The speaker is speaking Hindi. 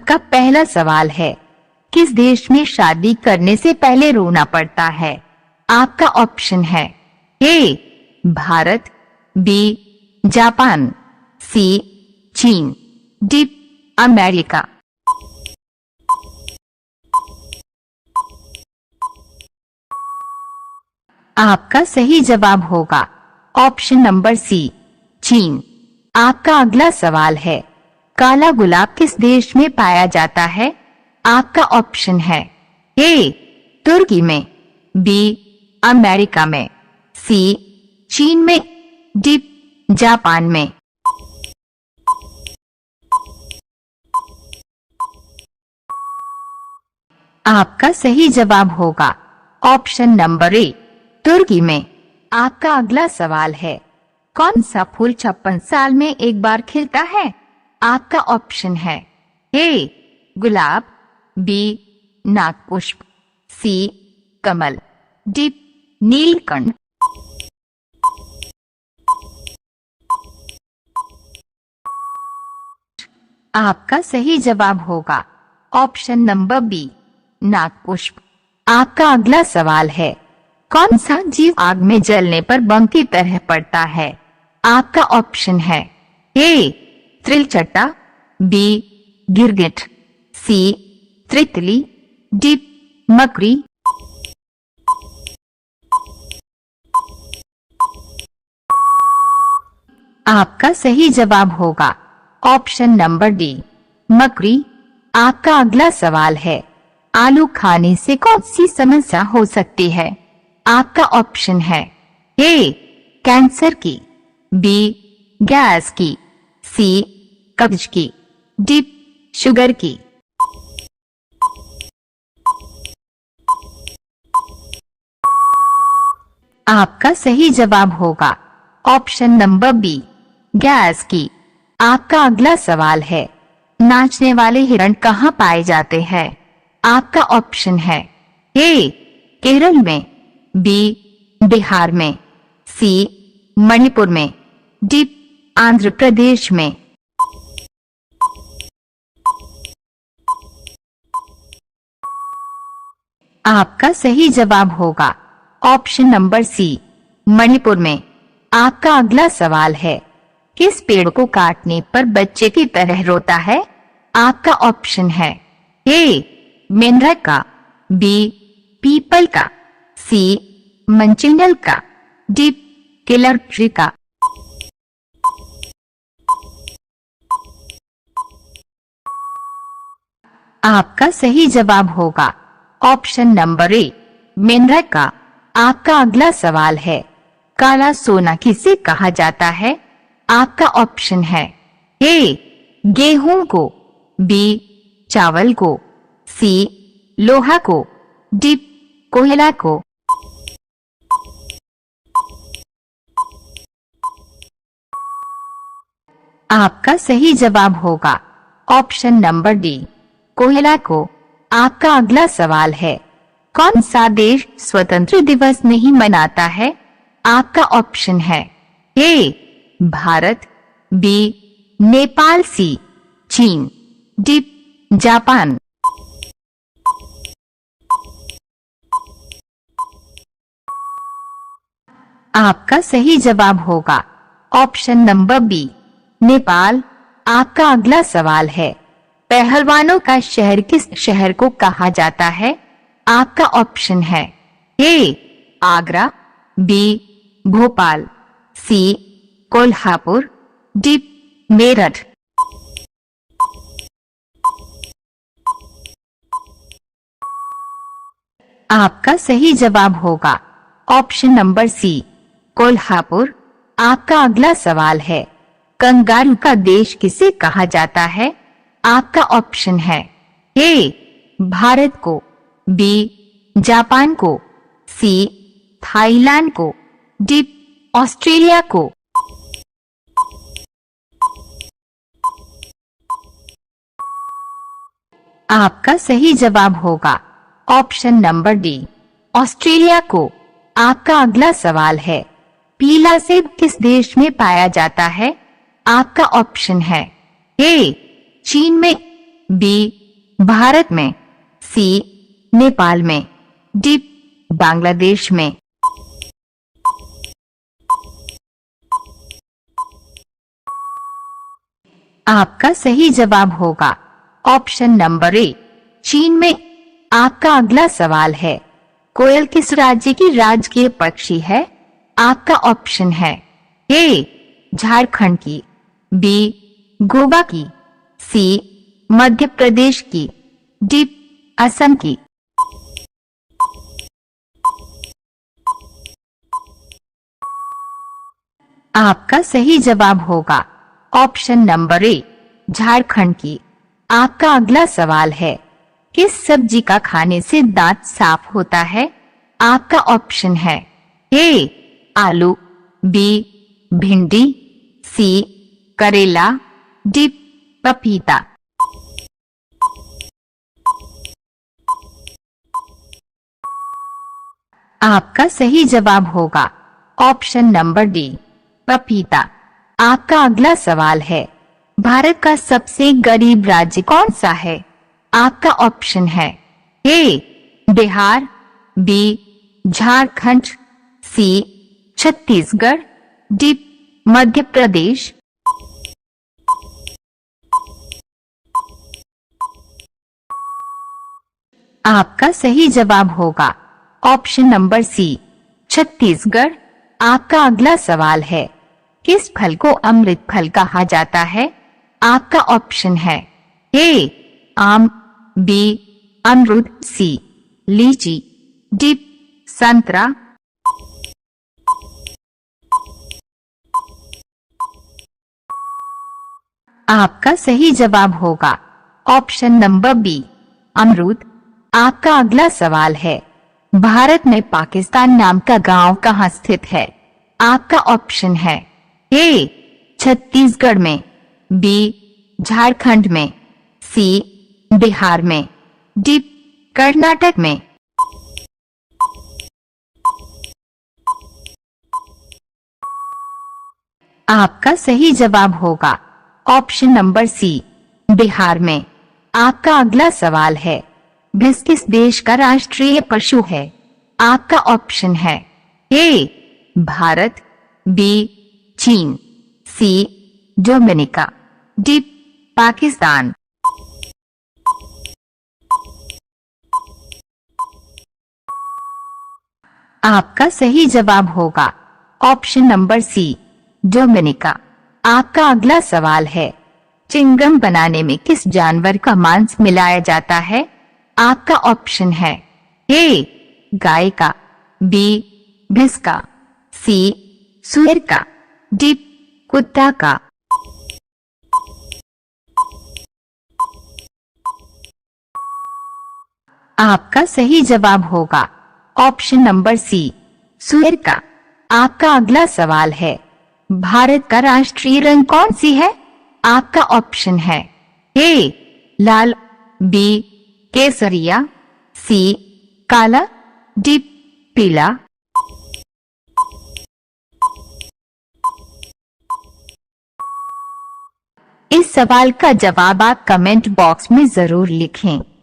आपका पहला सवाल है, किस देश में शादी करने से पहले रोना पड़ता है? आपका ऑप्शन है ए भारत, बी जापान, सी चीन, डी अमेरिका। आपका सही जवाब होगा ऑप्शन नंबर सी चीन। आपका अगला सवाल है, काला गुलाब किस देश में पाया जाता है? आपका ऑप्शन है ए तुर्की में, बी अमेरिका में, सी चीन में, डी जापान में। आपका सही जवाब होगा ऑप्शन नंबर ए तुर्की में। आपका अगला सवाल है, कौन सा फूल 56 साल में एक बार खिलता है? आपका ऑप्शन है ए गुलाब, बी नागपुष्प, सी कमल, डी नीलकंठ। आपका सही जवाब होगा ऑप्शन नंबर बी नागपुष्प। आपका अगला सवाल है, कौन सा जीव आग में जलने पर बम की तरह पड़ता है? आपका ऑप्शन है ए त्रिलचट्टा, बी गिरगिट, सी तितली, डी मकड़ी। आपका सही जवाब होगा ऑप्शन नंबर डी मकड़ी। आपका अगला सवाल है, आलू खाने से कौन सी समस्या हो सकती है? आपका ऑप्शन है ए कैंसर की, बी गैस की, सी कब्ज की, डी शुगर की। आपका सही जवाब होगा ऑप्शन नंबर बी गैस की। आपका अगला सवाल है, नाचने वाले हिरण कहाँ पाए जाते हैं? आपका ऑप्शन है ए केरल में, बी बिहार में, सी मणिपुर में, डी आंध्र प्रदेश में। आपका सही जवाब होगा ऑप्शन नंबर सी मणिपुर में। आपका अगला सवाल है, किस पेड़ को काटने पर बच्चे की तरह रोता है? आपका ऑप्शन है ए मेंढक का, बी पीपल का, सी मंचिंडल का, डी किलर ट्री का। आपका सही जवाब होगा ऑप्शन नंबर ए मेंढक का। आपका अगला सवाल है, काला सोना किसे कहा जाता है? आपका ऑप्शन है ए गेहूं को, बी चावल को, सी लोहा को, डी कोयला को। आपका सही जवाब होगा ऑप्शन नंबर डी कोयला को। आपका अगला सवाल है, कौन सा देश स्वतंत्र दिवस नहीं मनाता है? आपका ऑप्शन है ए भारत, बी नेपाल, सी चीन, डी जापान। आपका सही जवाब होगा ऑप्शन नंबर बी नेपाल। आपका अगला सवाल है, पहलवानों का शहर किस शहर को कहा जाता है? आपका ऑप्शन है ए आगरा, बी भोपाल, सी कोल्हापुर, डी मेरठ। आपका सही जवाब होगा ऑप्शन नंबर सी कोल्हापुर। आपका अगला सवाल है, कंगारू का देश किसे कहा जाता है? आपका ऑप्शन है ए भारत को, बी जापान को, सी थाईलैंड को, डी ऑस्ट्रेलिया को। आपका सही जवाब होगा ऑप्शन नंबर डी ऑस्ट्रेलिया को। आपका अगला सवाल है, पीला सेब किस देश में पाया जाता है? आपका ऑप्शन है ए चीन में, बी भारत में, सी नेपाल में, डी बांग्लादेश में। आपका सही जवाब होगा ऑप्शन नंबर ए चीन में। आपका अगला सवाल है, कोयल किस राज्य की राजकीय पक्षी है? आपका ऑप्शन है ए झारखंड की, बी गोवा की, सी मध्य प्रदेश की, डी असम की। आपका सही जवाब होगा ऑप्शन नंबर ए झारखंड की। आपका अगला सवाल है, किस सब्जी का खाने से दांत साफ होता है? आपका ऑप्शन है ए आलू, बी भिंडी, सी करेला, डी पपीता। आपका सही जवाब होगा ऑप्शन नंबर डी पपीता। आपका अगला सवाल है, भारत का सबसे गरीब राज्य कौन सा है? आपका ऑप्शन है ए बिहार, बी झारखंड, सी छत्तीसगढ़, डी मध्य प्रदेश। आपका सही जवाब होगा ऑप्शन नंबर सी छत्तीसगढ़। आपका अगला सवाल है, किस फल को अमृत फल कहा जाता है? आपका ऑप्शन है ए आम, बी अमरूद, सी लीची, डी संतरा। आपका सही जवाब होगा ऑप्शन नंबर बी अमरूद। आपका अगला सवाल है, भारत में पाकिस्तान नाम का गांव कहाँ स्थित है? आपका ऑप्शन है ए छत्तीसगढ़ में, बी झारखंड में, सी बिहार में, डी कर्नाटक में। आपका सही जवाब होगा ऑप्शन नंबर सी बिहार में। आपका अगला सवाल है, भैंस किस देश का राष्ट्रीय पशु है? आपका ऑप्शन है ए भारत, बी चीन, सी डोमिनिका, डी पाकिस्तान। आपका सही जवाब होगा ऑप्शन नंबर सी डोमिनिका। आपका अगला सवाल है, चिंगम बनाने में किस जानवर का मांस मिलाया जाता है? आपका ऑप्शन है ए गाय का, बी भैंस का, सी सुअर का, डी कुत्ता का। आपका सही जवाब होगा ऑप्शन नंबर सी सुअर का। आपका अगला सवाल है, भारत का राष्ट्रीय रंग कौन सी है? आपका ऑप्शन है ए लाल, बी केसरिया, सी काला, डी पीला। इस सवाल का जवाब आप कमेंट बॉक्स में जरूर लिखें।